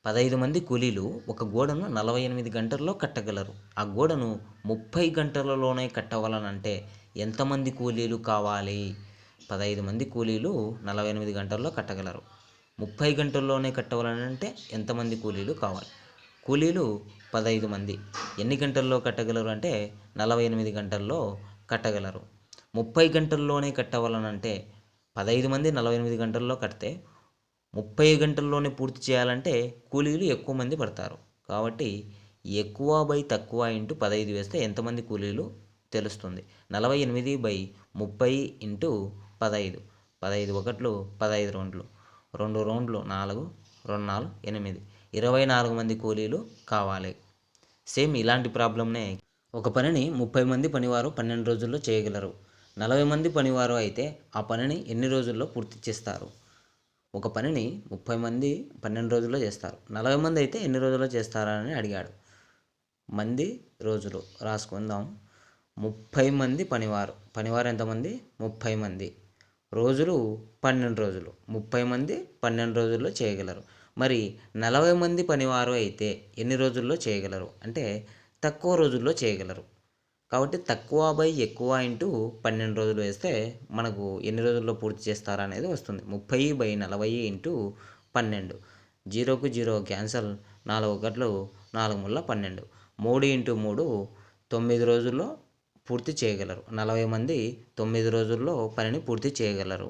15 మంది కూలీలు ఒక గోడను 48 గంటల్లో కట్టగలరు. ఆ గోడను 30 గంటలలోనే కట్టవలనంటే ఎంతమంది కూలీలు కావాలి? 15 మంది కూలీలు 48 గంటల్లో కట్టగలరు. 30 గంటల్లోనే కట్టవలనంటే ఎంతమంది కూలీలు కావాలి? కూలీలు 15 మంది. ఎన్ని గంటల్లో కట్టగలరు అంటే 48 గంటల్లో కట్టగలరు. 30 గంటల్లోనే కట్టవలనంటే 15 మంది 48 గంటల్లో కడితే 30 గంటల్లోనే పూర్తి చేయాలంటే కూలీలు ఎక్కువ మంది పడతారు. కాబట్టి ఎక్కువ బై తక్కువ ఇంటూ 15 వేస్తే ఎంతమంది కూలీలు తెలుస్తుంది. 48/30 ఇంటూ 15. 15 ఒకట్లు 15 రెండ్లు, 2 రౌండ్లు 4, 2 4 8, 24 మంది కూలీలు కావాలి. సేమ్ ఇలాంటి ప్రాబ్లంనే ఒక పనిని 30 మంది పనివారు 12 రోజుల్లో చేయగలరు. 40 మంది పనివారు అయితే ఆ పనిని ఎన్ని రోజుల్లో పూర్తి చేస్తారు? ఒక పనిని 30 మంది 12 రోజుల్లో చేస్తారు. 40 మంది అయితే ఎన్ని రోజుల్లో చేస్తారా అని అడిగాడు. మంది రోజులు రాసుకుందాం. 30 మంది పనివారు ఎంతమంది? 30 మంది. రోజులు 12 రోజులు. 30 మంది 12 రోజుల్లో చేయగలరు. మరి 40 మంది పనివారు అయితే ఎన్ని రోజుల్లో చేయగలరు అంటే తక్కువ రోజుల్లో చేయగలరు. కాబట్టి తక్కువ బై ఎక్కువ ఇంటూ 12 రోజులు వేస్తే మనకు ఎన్ని రోజుల్లో పూర్తి చేస్తారా అనేది వస్తుంది. 30/40 ఇంటూ 12. 0కు 0 క్యాన్సల్, 4 ఒకట్లు 4 ముళ్ళ 12. 3 ఇంటూ 3 9 రోజుల్లో పూర్తి చేయగలరు. 40 మంది 9 రోజుల్లో పనిని పూర్తి చేయగలరు.